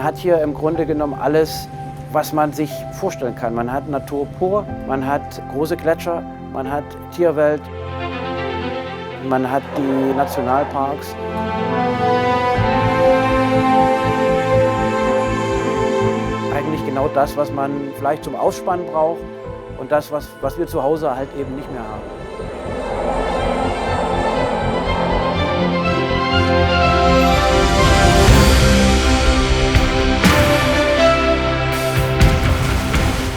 Man hat hier im Grunde genommen alles, was man sich vorstellen kann. Man hat Natur pur, man hat große Gletscher, man hat Tierwelt, man hat die Nationalparks. Eigentlich genau das, was man vielleicht zum Ausspannen braucht und das, was wir zu Hause halt eben nicht mehr haben.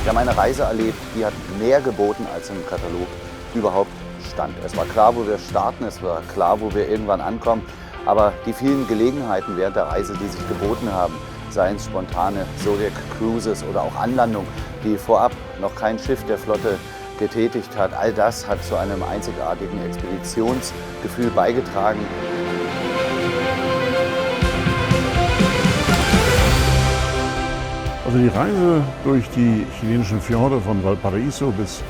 Wir haben eine Reise erlebt, die hat mehr geboten, als im Katalog überhaupt stand. Es war klar, wo wir starten, es war klar, wo wir irgendwann ankommen. Aber die vielen Gelegenheiten während der Reise, die sich geboten haben, seien es spontane Zodiac Cruises oder auch Anlandungen, die vorab noch kein Schiff der Flotte getätigt hat, all das hat zu einem einzigartigen Expeditionsgefühl beigetragen. Also die Reise durch die chilenischen Fjorde von Valparaíso bis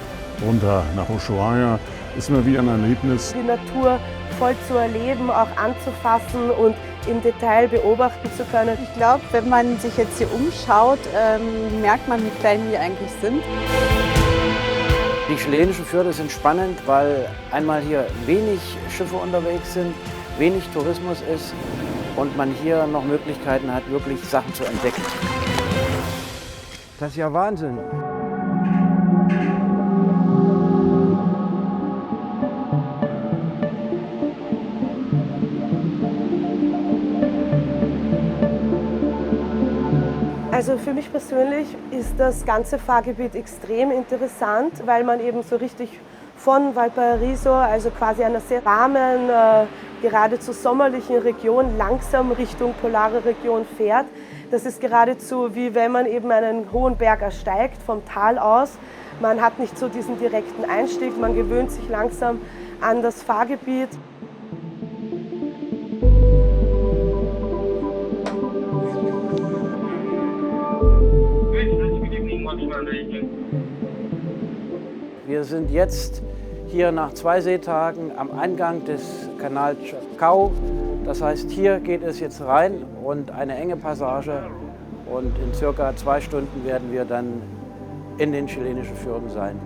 runter nach Ushuaia ist immer wieder ein Erlebnis. Die Natur voll zu erleben, auch anzufassen und im Detail beobachten zu können. Ich glaube, wenn man sich jetzt hier umschaut, merkt man, wie klein wir eigentlich sind. Die chilenischen Fjorde sind spannend, weil einmal hier wenig Schiffe unterwegs sind, wenig Tourismus ist und man hier noch Möglichkeiten hat, wirklich Sachen zu entdecken. Das ist ja Wahnsinn. Also für mich persönlich ist das ganze Fahrgebiet extrem interessant, weil man eben so richtig von Valparaíso, also quasi einer sehr warmen, geradezu sommerlichen Region, langsam Richtung polare Region fährt. Das ist geradezu wie wenn man eben einen hohen Berg ersteigt, vom Tal aus. Man hat nicht so diesen direkten Einstieg, man gewöhnt sich langsam an das Fahrgebiet. Wir sind jetzt hier nach 2 Seetagen am Eingang des Canal Chacao. Das heißt, hier geht es jetzt rein und eine enge Passage. Und in circa 2 Stunden werden wir dann in den chilenischen Fjorden sein.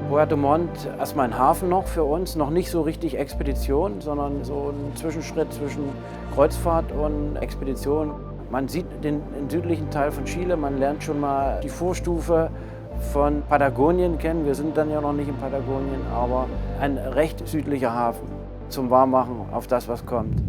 Puerto Montt, erstmal ein Hafen noch für uns, noch nicht so richtig Expedition, sondern so ein Zwischenschritt zwischen Kreuzfahrt und Expedition. Man sieht den südlichen Teil von Chile, man lernt schon mal die Vorstufe von Patagonien kennen. Wir sind dann ja noch nicht in Patagonien, aber ein recht südlicher Hafen zum Warmmachen auf das, was kommt.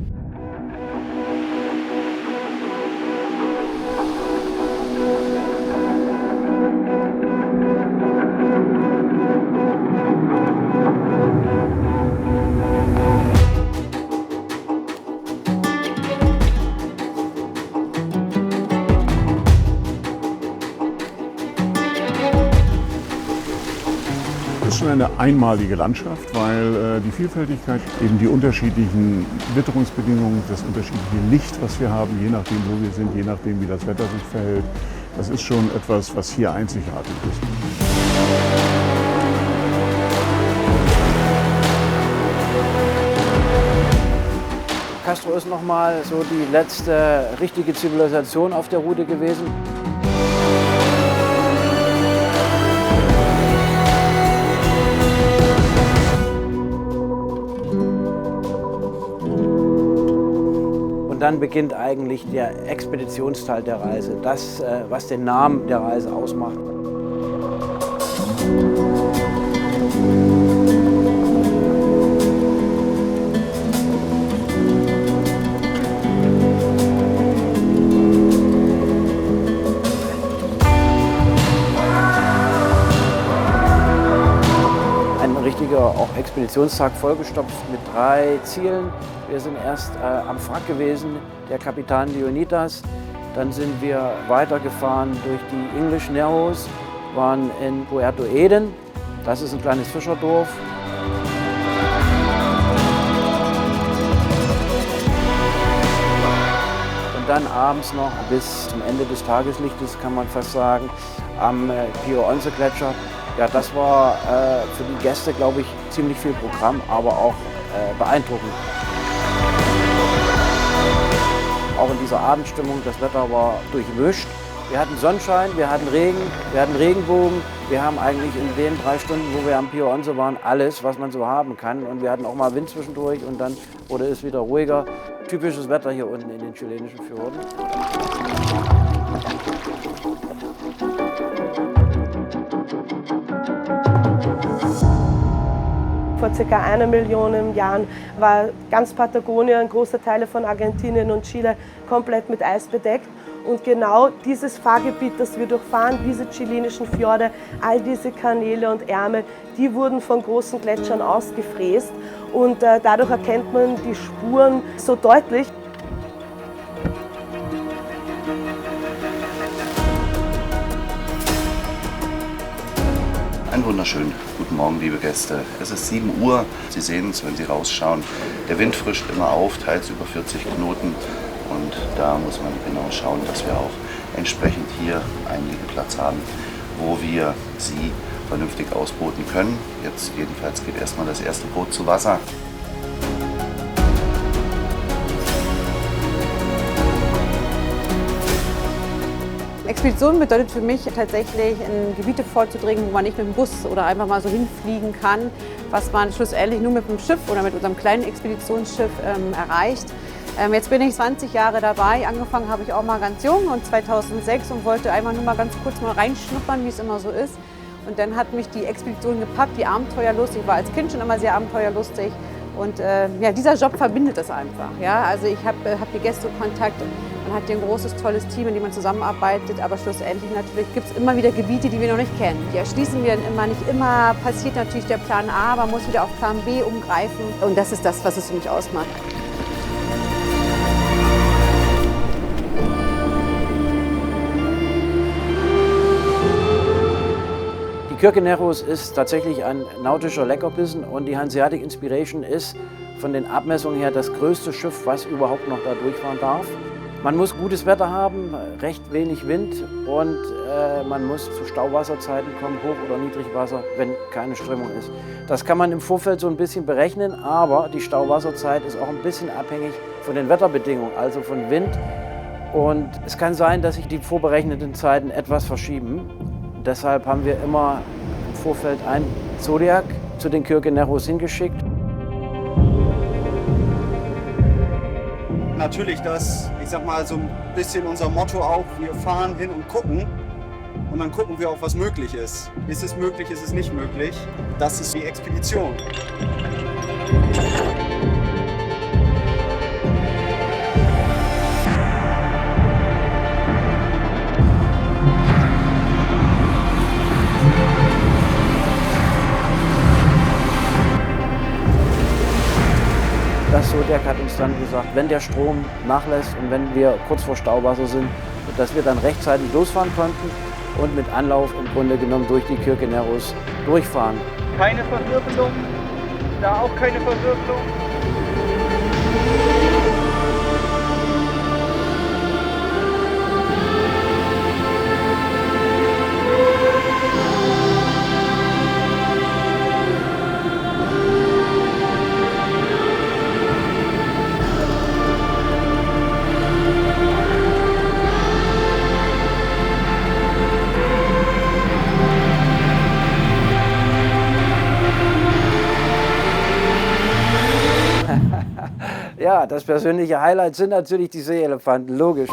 Das ist schon eine einmalige Landschaft, weil die Vielfältigkeit, eben die unterschiedlichen Witterungsbedingungen, das unterschiedliche Licht, was wir haben, je nachdem, wo wir sind, je nachdem, wie das Wetter sich verhält, das ist schon etwas, was hier einzigartig ist. Castro ist nochmal so die letzte richtige Zivilisation auf der Route gewesen. Und dann beginnt eigentlich der Expeditionsteil der Reise, das, was den Namen der Reise ausmacht. Auch Expeditionstag vollgestopft mit 3 Zielen. Wir sind erst am Wrack gewesen, der Kapitan Leonidas. Dann sind wir weitergefahren durch die English Narrows, waren in Puerto Eden. Das ist ein kleines Fischerdorf. dann abends noch bis zum Ende des Tageslichtes, kann man fast sagen, am Pio-Onze-Gletscher. Ja, das war für die Gäste, glaube ich, ziemlich viel Programm, aber auch beeindruckend. Auch in dieser Abendstimmung, das Wetter war durchmischt. Wir hatten Sonnenschein, wir hatten Regen, wir hatten Regenbogen. Wir haben eigentlich in den 3 Stunden, wo wir am Pio-Onze waren, alles, was man so haben kann. Und wir hatten auch mal Wind zwischendurch und dann wurde es wieder ruhiger. Typisches Wetter hier unten in den chilenischen Fjorden. Vor ca. 1 Million Jahren war ganz Patagonien, große Teile von Argentinien und Chile komplett mit Eis bedeckt. Und genau dieses Fahrgebiet, das wir durchfahren, diese chilenischen Fjorde, all diese Kanäle und Ärmel, die wurden von großen Gletschern ausgefräst. Und dadurch erkennt man die Spuren so deutlich. Einen wunderschönen guten Morgen, liebe Gäste. Es ist 7 Uhr. Sie sehen es, wenn Sie rausschauen. Der Wind frischt immer auf, teils über 40 Knoten. Und da muss man genau schauen, dass wir auch entsprechend hier einen Liegeplatz haben, wo wir Sie vernünftig ausbooten können. Jetzt jedenfalls geht erstmal das erste Boot zu Wasser. Expedition bedeutet für mich tatsächlich, in Gebiete vorzudringen, wo man nicht mit dem Bus oder einfach mal so hinfliegen kann, was man schlussendlich nur mit dem Schiff oder mit unserem kleinen Expeditionsschiff erreicht. Jetzt bin ich 20 Jahre dabei. Angefangen habe ich auch mal ganz jung und 2006 und wollte einfach nur mal ganz kurz mal reinschnuppern, wie es immer so ist. Und dann hat mich die Expedition gepackt, die Abenteuerlust. Ich war als Kind schon immer sehr abenteuerlustig. Und ja, dieser Job verbindet es einfach. Ja? Also ich hab die Gäste Kontakt. Man hat hier ein großes, tolles Team, in dem man zusammenarbeitet. Aber schlussendlich natürlich gibt es immer wieder Gebiete, die wir noch nicht kennen. Die erschließen wir dann immer. Nicht immer passiert natürlich der Plan A, man muss wieder auf Plan B umgreifen. Und das ist das, was es für mich ausmacht. Die Kirkenerus ist tatsächlich ein nautischer Leckerbissen und die Hanseatic Inspiration ist von den Abmessungen her das größte Schiff, was überhaupt noch da durchfahren darf. Man muss gutes Wetter haben, recht wenig Wind und man muss zu Stauwasserzeiten kommen, Hoch- oder Niedrigwasser, wenn keine Strömung ist. Das kann man im Vorfeld so ein bisschen berechnen, aber die Stauwasserzeit ist auch ein bisschen abhängig von den Wetterbedingungen, also von Wind. Und es kann sein, dass sich die vorberechneten Zeiten etwas verschieben. Deshalb haben wir immer im Vorfeld ein Zodiac zu den Kirkenerus hingeschickt. Natürlich das, ich sag mal, so ein bisschen unser Motto auch, wir fahren hin und gucken dann gucken wir auch, was möglich ist. Ist es möglich, ist es nicht möglich? Das ist die Expedition. Das Zodiac hat uns dann gesagt, wenn der Strom nachlässt und wenn wir kurz vor Stauwasser sind, dass wir dann rechtzeitig losfahren konnten und mit Anlauf im Grunde genommen durch die Kirkenerus durchfahren. Keine Verwirbelung, da auch keine Verwirbelung. Ja, das persönliche Highlight sind natürlich die Seeelefanten, logisch.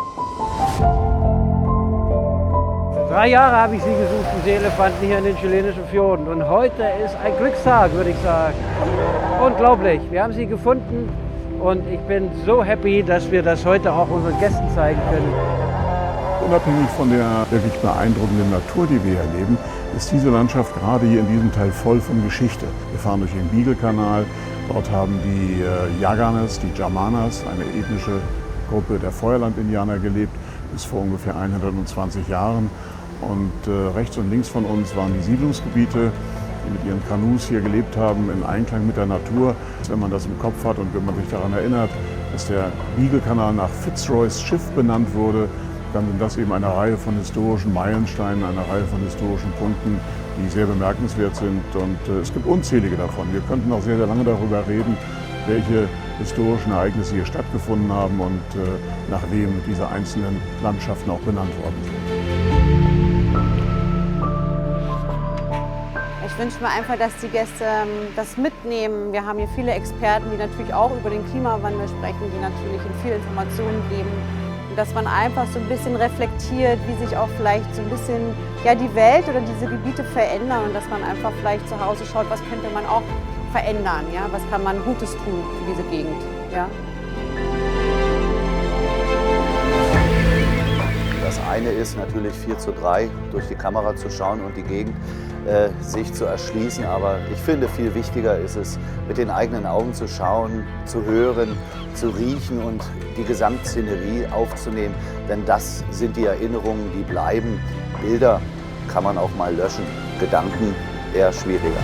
3 Jahre habe ich sie gesucht, die Seeelefanten hier in den chilenischen Fjorden. Und heute ist ein Glückstag, würde ich sagen. Unglaublich, wir haben sie gefunden und ich bin so happy, dass wir das heute auch unseren Gästen zeigen können. Unabhängig von der wirklich beeindruckenden Natur, die wir hier erleben, ist diese Landschaft gerade hier in diesem Teil voll von Geschichte. Wir fahren durch den Beagle-Kanal. Dort haben die Yaganes, die Jamanas, eine ethnische Gruppe der Feuerland-Indianer gelebt, bis vor ungefähr 120 Jahren. Und rechts und links von uns waren die Siedlungsgebiete, die mit ihren Kanus hier gelebt haben, in Einklang mit der Natur. Wenn man das im Kopf hat und wenn man sich daran erinnert, dass der Beagle-Kanal nach Fitzroys Schiff benannt wurde. Dann sind das eben eine Reihe von historischen Meilensteinen, eine Reihe von historischen Punkten, die sehr bemerkenswert sind. Und es gibt unzählige davon. Wir könnten noch sehr, sehr lange darüber reden, welche historischen Ereignisse hier stattgefunden haben und nach wem diese einzelnen Landschaften auch benannt worden sind. Ich wünsche mir einfach, dass die Gäste das mitnehmen. Wir haben hier viele Experten, die natürlich auch über den Klimawandel sprechen, die natürlich viel Informationen geben. Und dass man einfach so ein bisschen reflektiert, wie sich auch vielleicht so ein bisschen die Welt oder diese Gebiete verändern und dass man einfach vielleicht zu Hause schaut, was könnte man auch verändern, ja? Was kann man Gutes tun für diese Gegend. Ja? Das eine ist natürlich 4:3 durch die Kamera zu schauen und die Gegend sich zu erschließen. Aber ich finde, viel wichtiger ist es, mit den eigenen Augen zu schauen, zu hören, zu riechen und die Gesamtszenerie aufzunehmen. Denn das sind die Erinnerungen, die bleiben. Bilder kann man auch mal löschen, Gedanken eher schwieriger.